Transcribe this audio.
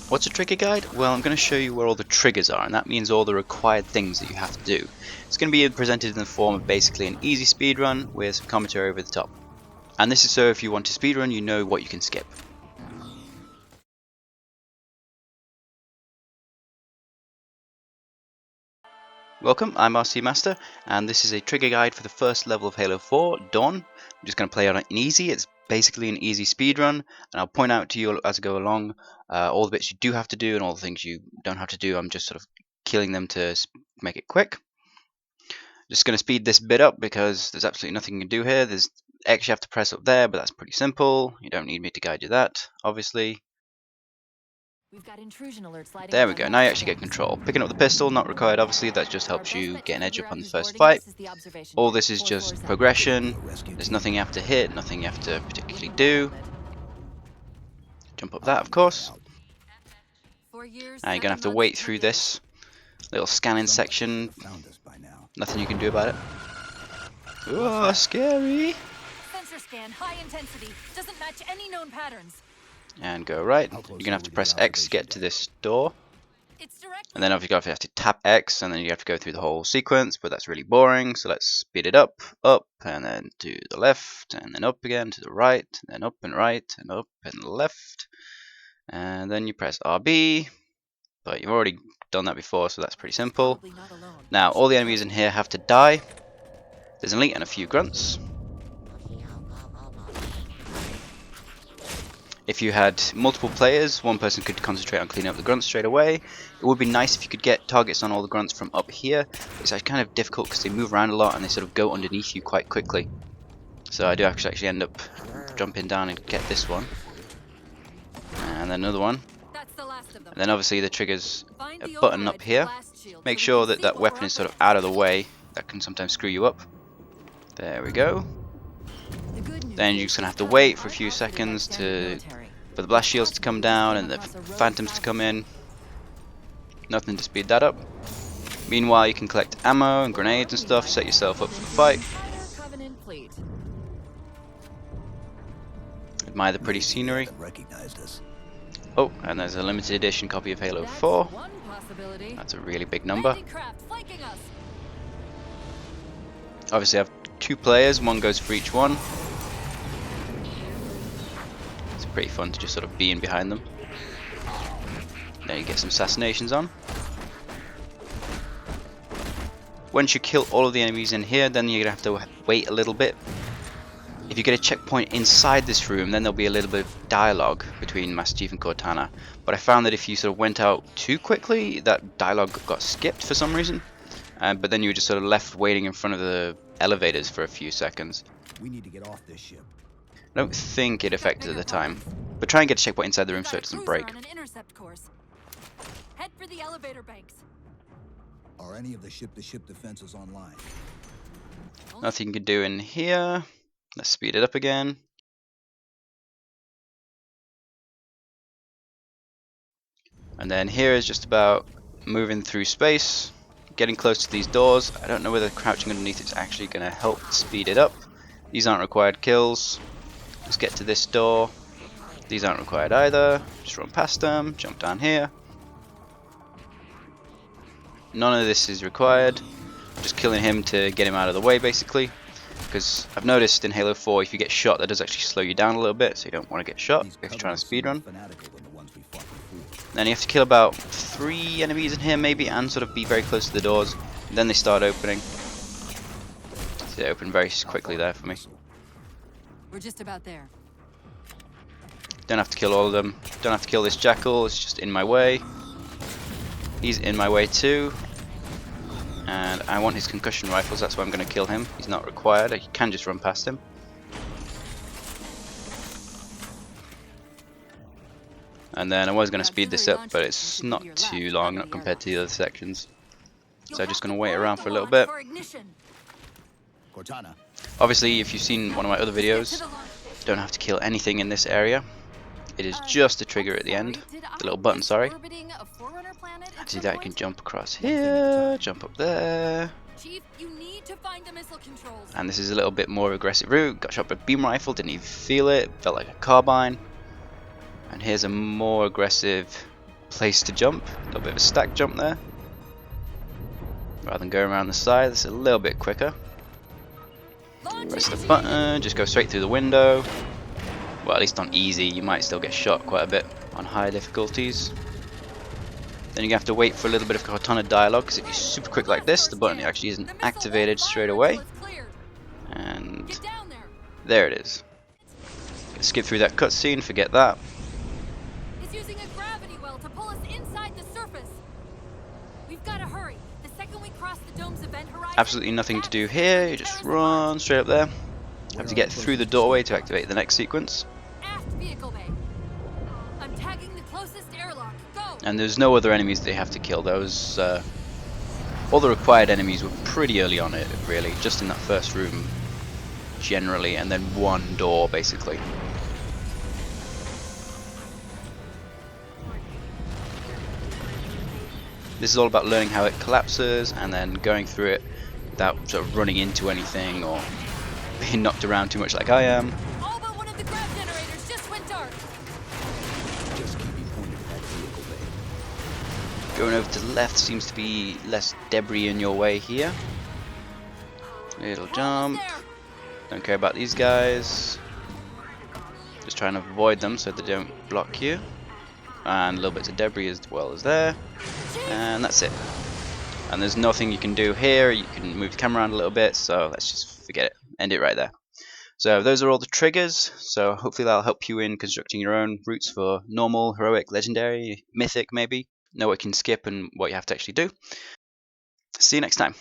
What's a trigger guide? Well, I'm going to show you where all the triggers are, and that means all the required things that you have to do. It's going to be presented in the form of basically an easy speedrun with some commentary over the top. And this is so if you want to speedrun, you know what you can skip. Welcome, I'm RC Master, and this is a trigger guide for the first level of Halo 4, Dawn. I'm just going to play on it in easy. It's basically an easy speedrun, and I'll point out to you as I go along all the bits you do have to do and all the things you don't have to do. I'm just sort of killing them to make it quick. Just going to speed this bit up because there's absolutely nothing you can do here. There's X you have to press up there, but that's pretty simple. You don't need me to guide you that, obviously. We've got intrusion alerts lighting There up we on go, all now you actually get systems. control. Picking up the pistol, not required obviously, that just helps Our you best get an bet to edge figure up out on the who's first boarding fight. us is the observation All deck, this is 4 just floors up. progression, there's nothing you have to hit, nothing you have to particularly do. Jump up that of course. 4 years, Now you're going to have to 7 wait months, 3 through days. this little scanning section. Nothing you can do about it. Oh, scary! Sensor scan, high intensity, doesn't match any known patterns. And go right. You're going to have to press X to get to this door. It's directly. And then obviously you have to tap X, and then you have to go through the whole sequence, but that's really boring, so let's speed it up, and then to the left, and then up again, to the right, and then up and right, and up and left. And then you press RB, but you've already done that before, so that's pretty simple. Now, all the enemies in here have to die. There's an elite and a few grunts. If you had multiple players, one person could concentrate on cleaning up the grunts straight away. It would be nice if you could get targets on all the grunts from up here, but it's actually kind of difficult because they move around a lot and they sort of go underneath you quite quickly. So I do actually end up jumping down and get this one. And then another one. And then obviously the triggers a button up here. Make sure that that weapon is sort of out of the way. That can sometimes screw you up. There we go. Then you're just going to have to wait for a few seconds for the blast shields to come down and the phantoms to come in. Nothing to speed that up. Meanwhile, you can collect ammo and grenades and stuff, set yourself up for the fight. Admire the pretty scenery. Oh, and there's a limited edition copy of Halo 4. That's a really big number. Obviously I have 2 players, one goes for each one. It's pretty fun to just sort of be in behind them. Then you get some assassinations on. Once you kill all of the enemies in here, then you're going to have to wait a little bit. If you get a checkpoint inside this room, then there'll be a little bit of dialogue between Master Chief and Cortana. But I found that if you sort of went out too quickly, that dialogue got skipped for some reason. But then you were just sort of left waiting in front of the elevators for a few seconds. We need to get off this ship. I don't think it affected at the time. But try and get a checkpoint inside the room so it doesn't break. Head for the elevator banks. Are any of the ship-to-ship defenses online? Nothing you can do in here. Let's speed it up again. And then here is just about moving through space, getting close to these doors. I don't know whether crouching underneath is actually going to help speed it up. These aren't required kills. Let's get to this door. These aren't required either. Just run past them, jump down here. None of this is required. Just killing him to get him out of the way basically. Because I've noticed in Halo 4 if you get shot that does actually slow you down a little bit, so you don't want to get shot if you're trying to speedrun. Then you have to kill about 3 enemies in here maybe and sort of be very close to the doors. And then they start opening. So they open very quickly there for me. We're just about there. Don't have to kill all of them. Don't have to kill this jackal, it's just in my way. He's in my way too. And I want his concussion rifles, that's why I'm going to kill him. He's not required, I can just run past him. And then I was going to speed this up, but it's not too long, not compared to the other sections. So I'm just going to wait around for a little bit. Obviously, if you've seen one of my other videos, don't have to kill anything in this area. It is just a trigger at the end, the little button, sorry. And to do that you can jump across here, jump up there. And this is a little bit more aggressive route. Got shot by a beam rifle, didn't even feel it, felt like a carbine. And here's a more aggressive place to jump. A little bit of a stack jump there. Rather than going around the side, it's a little bit quicker. Press the button, just go straight through the window. Well, at least on easy, you might still get shot quite a bit on higher difficulties. Then you have to wait for a little bit of Cortana dialogue, because if you're super quick like this, the button actually isn't activated straight away. And there it is. Skip through that cutscene, forget that. It's using a gravity well to pull us inside the surface. We've got to hurry. The second we cross the dome's event horizon, Absolutely nothing to do here, you just run straight up there. Have to get through the doorway to activate the next sequence. aft vehicle bay. I'm tagging the closest airlock. Go. And there's no other enemies they have to kill. Those all the required enemies were pretty early on it, really, just in that first room generally, and then one door basically. This is all about learning how it collapses and then going through it without sort of running into anything or being knocked around too much like I am. All but one of the grav generators just went dark. Just keep me pointed at that vehicle bay. Going over to the left seems to be less debris in your way here. Little jump. There. Don't care about these guys. Just trying to avoid them so they don't block you. And little bits of debris as well as there. And that's it. And there's nothing you can do here. You can move the camera around a little bit, so let's just forget it. End it right there. So those are all the triggers. So hopefully that'll help you in constructing your own routes for normal, heroic, legendary, mythic maybe. Know what you can skip and what you have to actually do. See you next time.